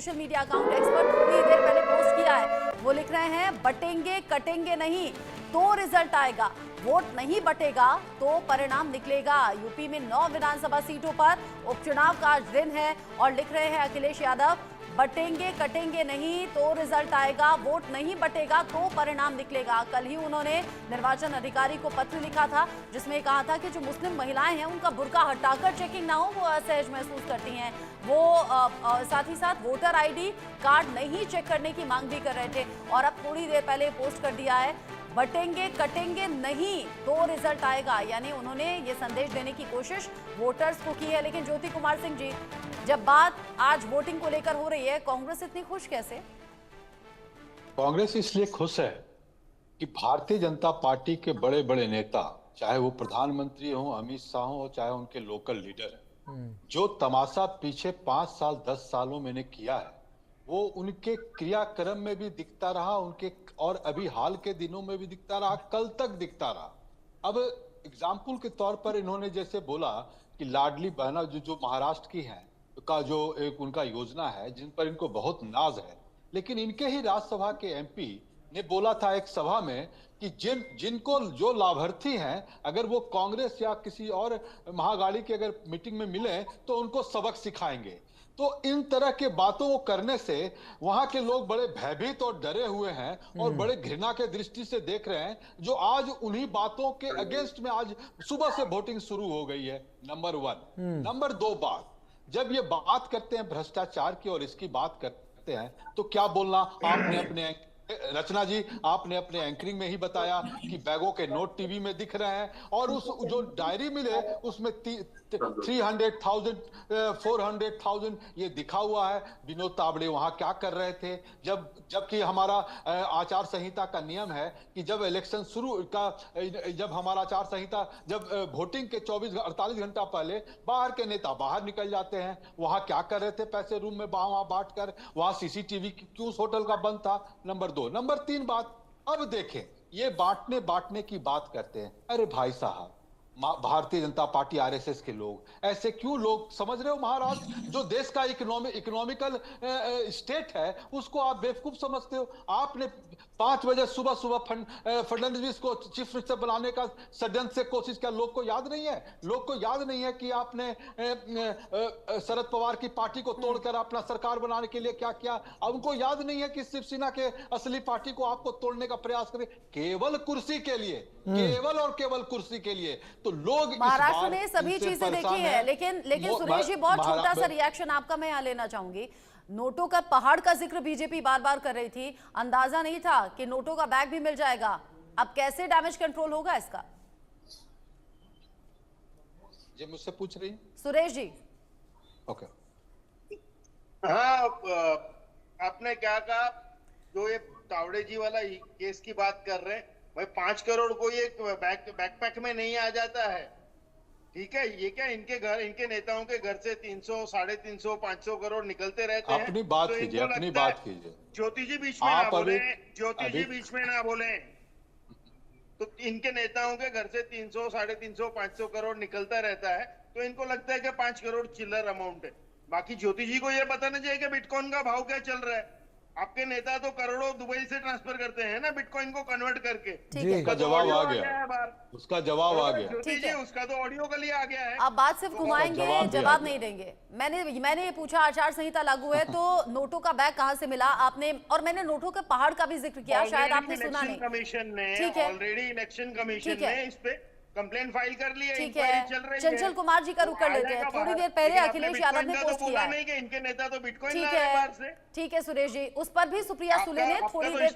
Social media account x पर थोड़ी देर पहले पोस्ट किया है। वो लिख रहे हैं बटेंगे कटेंगे नहीं तो रिजल्ट आएगा, वोट नहीं बटेगा तो परिणाम निकलेगा। यूपी में 9 विधानसभा सीटों पर उपचुनाव का आज दिन है और लिख रहे हैं अखिलेश यादव बटेंगे कटेंगे नहीं तो रिजल्ट आएगा, वोट नहीं बटेगा तो परिणाम निकलेगा। कल ही उन्होंने निर्वाचन अधिकारी को पत्र लिखा था जिसमें कहा था कि जो मुस्लिम महिलाएं हैं उनका बुर्का हटाकर चेकिंग ना हो, वो असहज महसूस करती हैं। वो साथ ही साथ वोटर आईडी कार्ड नहीं चेक करने की मांग भी कर रहे थे और अब थोड़ी देर पहले पोस्ट कर दिया है बटेंगे कटेंगे नहीं तो रिजल्ट आएगा। यानी उन्होंने ये संदेश देने की कोशिश वोटर्स को की है। लेकिन ज्योति कुमार सिंह जी, जब बात आज वोटिंग को लेकर हो रही है, कांग्रेस इतनी खुश कैसे? कांग्रेस इसलिए खुश है कि भारतीय जनता पार्टी के बड़े बड़े नेता, चाहे वो प्रधानमंत्री हो, अमित शाह हो, चाहे उनके लोकल लीडर हैं, जो तमाशा पीछे 5 साल 10 सालों में किया है वो उनके क्रियाक्रम में भी दिखता रहा, उनके और अभी हाल के दिनों में भी दिखता रहा, कल तक दिखता रहा। अब एग्जाम्पल के तौर पर इन्होंने जैसे बोला कि लाडली बहना जो महाराष्ट्र की है का जो एक उनका योजना है जिन पर इनको बहुत नाज है, लेकिन इनके ही राज्यसभा के एमपी ने बोला था एक सभा में कि जिनको जो लाभार्थी हैं अगर वो कांग्रेस या किसी और महागाड़ी के अगर मीटिंग में मिले तो उनको सबक सिखाएंगे। तो इन तरह के बातों को करने से वहां के लोग बड़े भयभीत और डरे हुए हैं और बड़े घृणा के दृष्टि से देख रहे हैं, जो आज उन्हीं बातों के अगेंस्ट में आज सुबह से वोटिंग शुरू हो गई है। नंबर 1। नंबर 2 बात, जब ये बात करते हैं भ्रष्टाचार की और इसकी बात करते हैं तो क्या बोलना, आपने अपने रचना जी आपने अपने एंकरिंग में ही बताया कि बैगों के नोट टीवी में दिख रहे हैं और उस जो डायरी मिले उसमें 300,000 400,000 ये दिखा हुआ है। विनोद तावड़े वहां क्या कर रहे थे जबकि हमारा आचार संहिता का नियम है कि जब इलेक्शन शुरू का जब हमारा आचार संहिता जब वोटिंग के 48 घंटा पहले बाहर के नेता बाहर निकल जाते हैं, वहां क्या कर रहे थे पैसे रूम में वहां बांट कर, वहां सीसीटीवी क्यों उस होटल का बंद था। नंबर 2। नंबर 3 बात, अब देखें ये बांटने की बात करते हैं, अरे भाई साहब भारतीय जनता पार्टी आरएसएस के लोग ऐसे क्यों, लोग समझ रहे हो महाराष्ट्र जो देश का इकोनॉमिकल स्टेट है उसको आप बेवकूफ समझते हो। आपने 5 बजे सुबह फडणवीस को चीफ मिनिस्टर बनाने का षड्यंत्र से कोशिश किया, लोग को याद नहीं है। लोग को याद नहीं है कि आपने शरद पवार की पार्टी को तोड़कर अपना सरकार बनाने के लिए क्या किया। अब उनको याद नहीं है कि शिवसेना के असली पार्टी को आपको तोड़ने का प्रयास करें केवल कुर्सी के लिए, केवल और केवल कुर्सी के लिए। तो लोग महाराष्ट्र ने सभी चीजें देखी है, लेकिन सुरेश जी बहुत छोटा सा रिएक्शन आपका मैं यहाँ लेना चाहूंगी। नोटों का पहाड़ का जिक्र बीजेपी बार बार कर रही थी, अंदाजा नहीं था कि नोटों का बैग भी मिल जाएगा। अब कैसे डैमेज कंट्रोल होगा इसका? ये मुझसे पूछ रही सुरेश जी। ओके। हाँ, आपने क्या कहा, जो ये तावड़े जी वाला केस की बात कर रहे हैं, भाई 5 करोड़ को ये बैकपैक में नहीं आ जाता है, ठीक है। ये क्या इनके नेताओं के घर से 300, 350, 500 करोड़ निकलते रहते हैं। अपनी बात तो कीजिए, अपनी बात कीजिए। ज्योति जी बीच में ना बोले, ज्योति जी बीच में ना बोले। तो इनके नेताओं के घर से 300, 350, 500 करोड़ निकलता रहता है, तो इनको लगता है कि 5 करोड़ चिल्लर अमाउंट है। बाकी ज्योति जी को यह बताना चाहिए कि बिटकॉइन का भाव क्या चल रहा है। आपके नेता तो करोड़ों दुबई से ट्रांसफर करते हैं ना बिटकॉइन को कन्वर्ट करके। उसका जवाब आ गया, उसका जवाब आ गया। ठीक है, उसका तो ऑडियो कल ही आ गया है। आप बात सिर्फ घुमाएंगे, जवाब नहीं देंगे। मैंने ये पूछा, आचार संहिता लागू है तो नोटों का बैग कहां से मिला आपने, और मैंने नोटों के पहाड़ का भी जिक्र किया, शायद आपने सुना नहीं। कमीशन ने ऑलरेडी इलेक्शन कमीशन ने इस पे कंप्लेंट फाइल कर ली है, ठीक है। चंचल कुमार जी का रुख कर लेते हैं। थोड़ी देर पहले अखिलेश यादव ने पोस्ट किया है कि इनके नेता तो बिटकॉइन ठीक ला रहे हैं बाहर से। ठीक है सुरेश जी, उस पर भी सुप्रिया सुले ने थोड़ी देर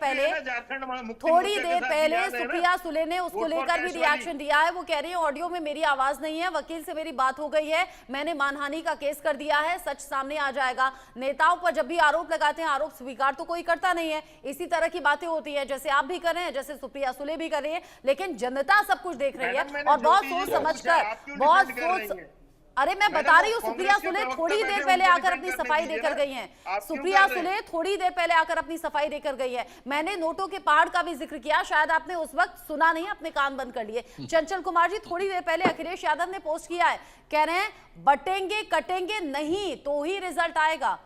पहले सुप्रिया सुले ने उसको लेकर भी रिएक्शन दिया है। वो कह रही है ऑडियो में मेरी आवाज नहीं है, वकील से मेरी बात हो गई है, मैंने मानहानि का केस कर दिया है, सच सामने आ जाएगा। नेताओं पर जब भी आरोप लगाते हैं, आरोप स्वीकार तो कोई करता नहीं है, इसी तरह की बातें होती है, जैसे आप भी कर रहे हैं, जैसे सुप्रिया सुले भी कर रही है। लेकिन जनता सब कुछ देख रही है और बहुत सोच समझकर अरे मैं बता रही हूँ, सुप्रिया सुले थोड़ी देर पहले आकर अपनी सफाई देकर गई हैं। सुप्रिया सुले थोड़ी देर पहले आकर अपनी सफाई देकर गई है। मैंने नोटों के पहाड़ का भी जिक्र किया, शायद आपने उस वक्त सुना नहीं, अपने कान बंद कर लिए। चंचल कुमार जी, थोड़ी देर पहले अखिलेश यादव ने पोस्ट किया है, कह रहे हैं बटेंगे कटेंगे नहीं तो ही रिजल्ट आएगा।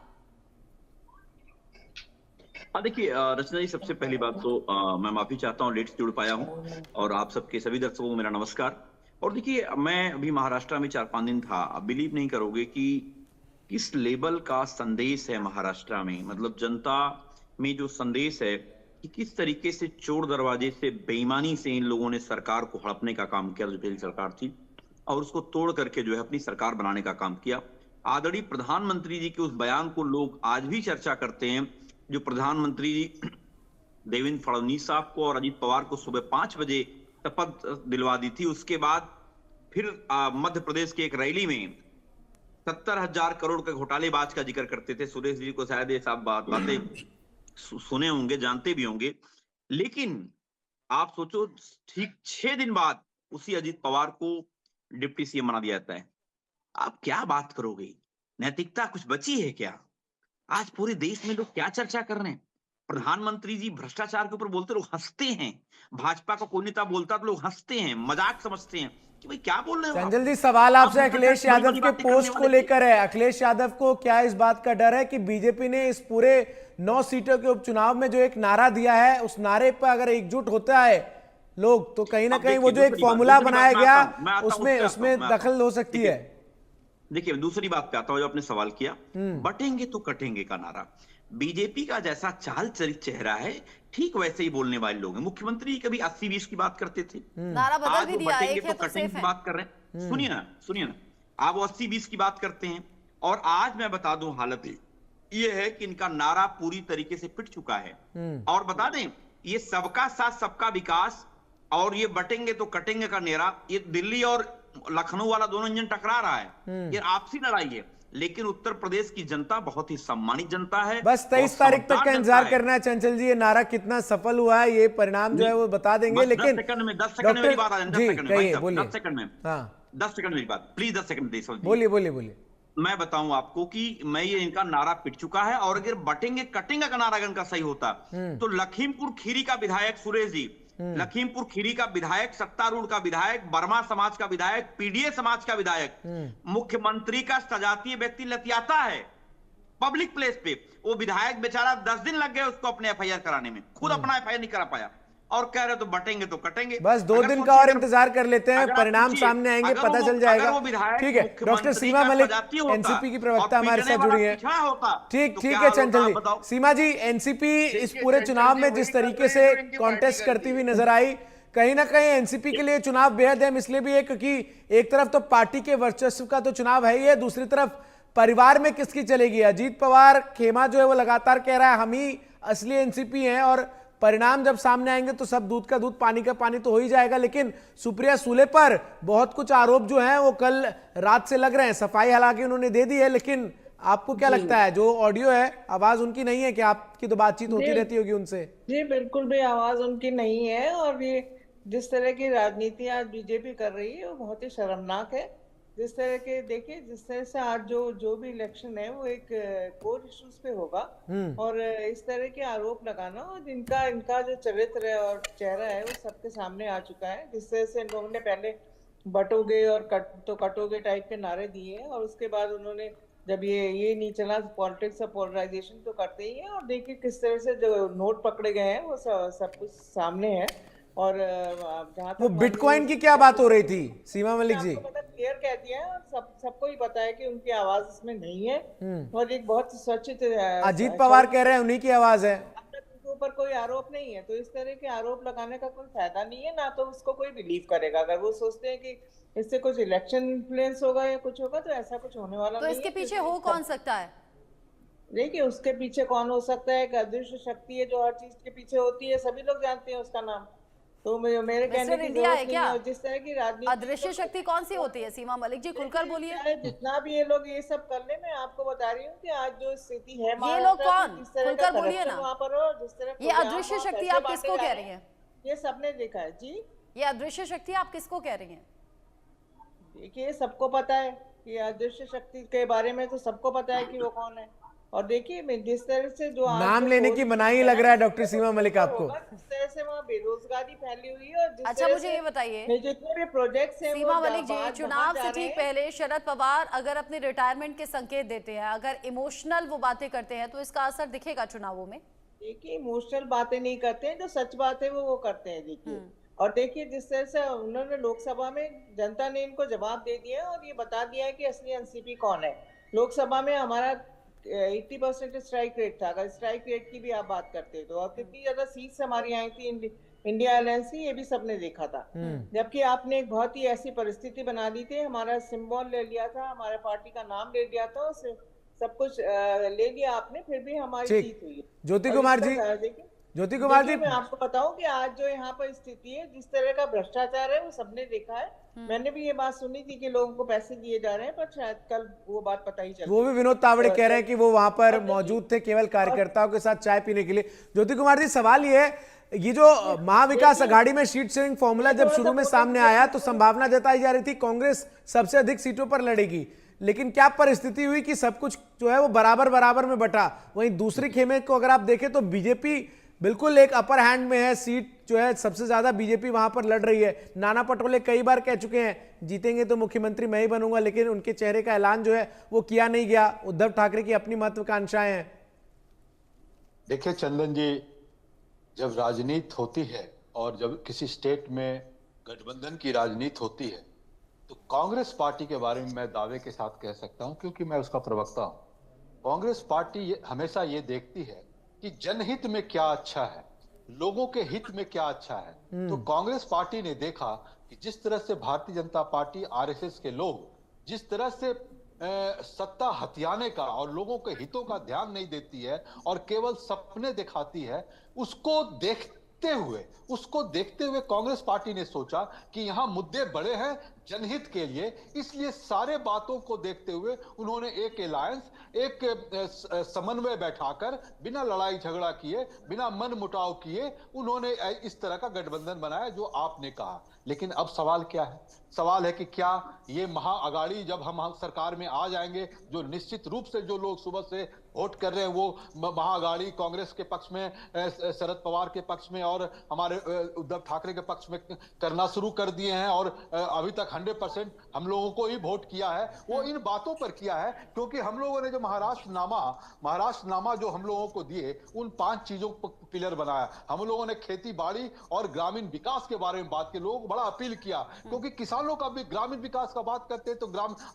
हाँ देखिए रचना जी, सबसे पहली बात तो मैं माफी चाहता हूँ, लेट से जुड़ पाया हूँ, और आप सबके सभी दर्शकों को मेरा नमस्कार। और देखिए मैं अभी महाराष्ट्र में 4-5 दिन था। आप बिलीव नहीं करोगे कि किस लेवल का संदेश है महाराष्ट्र में, मतलब जनता में जो संदेश है कि किस तरीके से चोर दरवाजे से बेईमानी से इन लोगों ने सरकार को हड़पने का काम किया, जो पहली सरकार थी, और उसको तोड़ करके जो है अपनी सरकार बनाने का काम किया। आदरणीय प्रधानमंत्री जी के उस बयान को लोग आज भी चर्चा करते हैं, जो प्रधानमंत्री जी देवेंद्र फडणवीस साहब को और अजीत पवार को सुबह 5 बजे शपथ दिलवा दी थी। उसके बाद फिर मध्य प्रदेश की एक रैली में 70,000 करोड़ के घोटालेबाज का जिक्र करते थे। सुरेश जी को शायद ये सब बातें सुने होंगे, जानते भी होंगे। लेकिन आप सोचो, ठीक 6 दिन बाद उसी अजीत पवार को डिप्टी सीएम बना दिया जाता है। आप क्या बात करोगे? नैतिकता कुछ बची है क्या? आज पूरे देश में लोग क्या चर्चा कर रहे हैं? प्रधानमंत्री जी भ्रष्टाचार के ऊपर बोलते, लोग हंसते हैं। भाजपा का कोई नेता बोलता तो लोग हंसते हैं, मजाक समझते हैं कि भाई क्या बोल रहे हो चंचल जी, सवाल आपसे अखिलेश यादव के बातें पोस्ट करने को वाले लेकर है। अखिलेश यादव को क्या इस बात का डर है कि बीजेपी ने इस पूरे 9 सीटों के उपचुनाव में जो एक नारा दिया है, उस नारे पर अगर एकजुट होता है लोग, तो कहीं ना कहीं वो जो एक फॉर्मूला बनाया गया उसमें दखल हो सकती है। देखिए दूसरी बात पे आता हूं, जो आपने सवाल किया, बटेंगे तो कटेंगे का नारा, बीजेपी का जैसा चाल चरित चेहरा है, ठीक वैसे ही बोलने वाले लोग हैं। मुख्यमंत्री कभी 80-20 की बात करते थे, नारा बदल आज भी वो दिया, बटेंगे एक है तो तो कटेंगे सेफ की है। बात कर रहे हैं। सुनिए ना, आप वो 80-20 की बात करते हैं, और आज मैं बता दूं हालत ये है कि इनका नारा पूरी तरीके से पिट चुका है। और बता दें, ये सबका साथ सबका विकास और ये बटेंगे तो कटेंगे का नारा, ये दिल्ली और लखनऊ वाला दोनों इंजन टकरा रहा है, ये आपसी लड़ाई है। लेकिन उत्तर प्रदेश की जनता बहुत ही सम्मानित जनता है। बस 23 तारीख तक का इंतजार करना है चंचल जी। ये नारा कितना सफल हुआ है, ये परिणाम जो है वो बता देंगे। लेकिन 10 सेकंड में मेरी बात आ जाए, 10 सेकंड में भाई साहब, 10 सेकंड में, हाँ 10 सेकंड मेरी बात, प्लीज 10 सेकंड दे। बोलिए। मैं बताऊं आपको कि मैं ये इनका नारा पिट चुका है, और अगर बटेंगे कटेंगे का नारा अगर इनका सही होता तो लखीमपुर खीरी का विधायक सुरेश जी, लखीमपुर खीरी का विधायक, सत्तारूढ़ का विधायक, वर्मा समाज का विधायक, पीडीए समाज का विधायक, मुख्यमंत्री का सजातीय व्यक्ति लतियाता है पब्लिक प्लेस पे, वो विधायक बेचारा 10 दिन लग गए उसको अपने एफआईआर कराने में, खुद अपना एफआईआर नहीं करा पाया, और कह रहे तो बटेंगे तो कटेंगे। बस 2 दिन का और इंतजार कर लेते हैं, परिणाम सामने आएंगे, पता चल जाएगा। ठीक है, डॉक्टर सीमा मलिक एनसीपी की प्रवक्ता हमारे साथ जुड़ी है। ठीक है चंचल जी। सीमा जी, एनसीपी इस पूरे चुनाव में जिस तरीके से कॉन्टेस्ट करती हुई नजर आई, कहीं ना कहीं एनसीपी के लिए चुनाव बेहद अहम इसलिए भी है क्योंकि एक तरफ तो पार्टी के वर्चस्व का तो चुनाव है ही है, दूसरी तरफ परिवार में किसकी चलेगी। अजीत पवार खेमा जो है वो लगातार कह रहा है हम ही असली एनसीपी हैं, और परिणाम जब सामने आएंगे तो सब दूध का दूध पानी का पानी तो हो ही जाएगा। लेकिन सुप्रिया सुले पर बहुत कुछ आरोप जो हैं वो कल रात से लग रहे हैं। सफाई हालांकि उन्होंने दे दी है, लेकिन आपको क्या लगता है, जो ऑडियो है आवाज उनकी नहीं है, कि आपकी तो बातचीत होती रहती होगी उनसे? जी बिल्कुल भी आवाज उनकी नहीं है, और ये जिस तरह की राजनीति आज बीजेपी कर रही है वो बहुत ही शर्मनाक है। जिस तरह के देखिए, जिस तरह से आज जो भी इलेक्शन है वो एक कोर इश्यूज पे होगा, और इस तरह के आरोप लगाना, और इनका जो चरित्र है और चेहरा है वो सबके सामने आ चुका है। जिस तरह से इन लोगों ने पहले बटोगे और कटोगे टाइप के नारे दिए, और उसके बाद उन्होंने जब ये नहीं चला, पॉलिटिक्स और पोलराइजेशन तो करते ही है, और देखिए किस तरह से जो नोट पकड़े गए हैं वो सब कुछ सामने है। और जहाँ तक वो बिटकॉइन की क्या बात हो रही थी सीमा मलिक जी? क्लियर कह दिया है, और सबको ही पता है कि उनकी आवाज इसमें नहीं है, और एक बहुत स्वच्छ अजीत पवार कह रहे हैं उन्हीं की आवाज है, उनके ऊपर कोई आरोप नहीं है। तो इस तरह के आरोप लगाने का कोई फायदा नहीं है, ना तो उसको कोई बिलीव करेगा। अगर वो सोचते हैं कि इससे कुछ इलेक्शन इन्फ्लुएंस होगा या कुछ होगा, तो ऐसा कुछ होने वाला नहीं है। तो इसके पीछे हो कौन सकता है? देखिए उसके पीछे कौन हो सकता है, एक अदृश्य शक्ति है जो हर चीज के पीछे होती है, सभी लोग जानते हैं उसका नाम। तो मेरे कहने की जरूरत नहीं है। जिस तरह की राजनीति, अदृश्य शक्ति कौन सी होती है? सीमा मलिक जी खुलकर बोलिए। जितना भी ये लोग ये सब कर ले, मैं आपको बता रही हूँ कि आज जो स्थिति है, ये लोग कौन, खुलकर बोलिए ना। वहाँ पर हो जिस तरह ये अदृश्य शक्ति आप किसको कह रही हैं? ये सबने देखा है जी। ये अदृश्य शक्ति आप किसको कह रही हैं? देखिए सबको पता है कि अदृश्य शक्ति के बारे में, तो सबको पता है कि वो कौन है। और देखिए जिस तरह से जो नाम लेने की मनाही लग रहा है डॉक्टर सीमा मलिक आपको, जिस तरह से वहाँ बेरोजगारी फैली हुई है, और जिस अच्छा मुझे ये बताइए जितने भी प्रोजेक्ट्स हैं, सीमा मलिक जी, चुनाव से ठीक पहले शरद पवार अगर अपने रिटायरमेंट के संकेत देते हैं, अगर इमोशनल वो बातें करते हैं, तो इसका असर दिखेगा चुनावों में? देखिए इमोशनल बातें नहीं करते हैं, जो सच बात है वो करते हैं। देखिए और देखिए जिस तरह से उन्होंने लोकसभा में जनता ने इनको जवाब दे दिया और ये बता दिया है कि असली एनसीपी कौन है। लोकसभा में हमारा 80% स्ट्राइक रेट था। अगर स्ट्राइक रेट की भी आप बात करते तो और कितनी ज्यादा सीट्स हमारी आई थी इंडिया अलायंस की, ये भी सबने देखा था। जबकि आपने एक बहुत ही ऐसी परिस्थिति बना दी थी, हमारा सिंबल ले लिया था, हमारे पार्टी का नाम ले लिया था, सब कुछ ले लिया आपने, फिर भी हमारी जीत हुई। ज्योति कुमार जी, ज्योति कुमार जी, मैं आपको बताऊं कि आज जो यहाँ पर स्थिति है, जिस तरह का भ्रष्टाचार है वो सबने देखा है। मैंने भी ये बात सुनी थी कि लोगों को पैसे दिए जा रहे हैं, पर शायद कल वो बात पता ही चली। वो भी विनोद तावड़े कह रहे हैं कि वो वहां पर मौजूद थे केवल कार्यकर्ताओं के साथ चाय पीने के लिए। ज्योति कुमार जी, सवाल ये है, ये जो महाविकास अघाड़ी में सीट शेयरिंग फॉर्मूला जब शुरू में सामने आया तो संभावना जताई जा रही थी कांग्रेस सबसे अधिक सीटों पर लड़ेगी, लेकिन क्या परिस्थिति हुई कि सब कुछ जो है वो बराबर बराबर में बटा। वहीं दूसरी खेमे को अगर आप देखें तो बीजेपी बिल्कुल एक अपर हैंड में है, सीट जो है सबसे ज्यादा बीजेपी वहां पर लड़ रही है। नाना पटोले कई बार कह चुके हैं जीतेंगे तो मुख्यमंत्री मैं ही बनूंगा, लेकिन उनके चेहरे का ऐलान जो है वो किया नहीं गया। उद्धव ठाकरे की अपनी महत्वाकांक्षाएं हैं। देखिए चंदन जी, जब राजनीति होती है और जब किसी स्टेट में गठबंधन की राजनीति होती है तो कांग्रेस पार्टी के बारे में मैं दावे के साथ कह सकता हूं, क्योंकि मैं उसका प्रवक्ता हूं। कांग्रेस पार्टी हमेशा ये देखती है कि जनहित में क्या अच्छा है, लोगों के हित में क्या अच्छा है। तो कांग्रेस पार्टी ने देखा कि जिस तरह से भारतीय जनता पार्टी, आरएसएस के लोग जिस तरह से सत्ता हथियाने का और लोगों के हितों का ध्यान नहीं देती है और केवल सपने दिखाती है, उसको देखते हुए कांग्रेस पार्टी ने सोचा कि यहां मुद्दे बड़े हैं जनहित के लिए, इसलिए सारे बातों को देखते हुए उन्होंने एक अलायंस, एक समन्वय बैठाकर बिना लड़ाई झगड़ा किए, बिना मन मुटाव किए उन्होंने इस तरह का गठबंधन बनाया जो आपने कहा। लेकिन अब सवाल क्या है? सवाल है कि क्या ये महाअघाड़ी जब हम सरकार में आ जाएंगे, जो निश्चित रूप से जो लोग सुबह से वोट कर रहे हैं वो महाअघाड़ी कांग्रेस के पक्ष में, शरद पवार के पक्ष में और हमारे उद्धव ठाकरे के पक्ष में करना शुरू कर दिए हैं और अभी तक 100% हम लोगों को ही वोट किया है, वो इन बातों पर किया है क्योंकि हम लोगों ने जो महाराष्ट्र नामा जो हम लोगों को दिए, उन 5 चीजों पर पिलर बनाया। हम लोगों ने खेती बाड़ी और ग्रामीण विकास के बारे में बात की, लोगों को बड़ा अपील किया क्योंकि किसानों का भी ग्रामीण विकास का बात करते हैं तो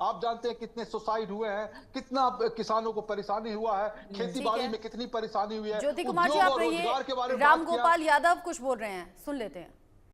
आप जानते हैं कितने सुसाइड हुए हैं, कितना किसानों को परेशानी हुआ है, खेती बाड़ी में कितनी परेशानी हुई है। ज्योति कुमार जी, आप रहिए, राम गोपाल यादव कुछ बोल रहे हैं, सुन लेते हैं।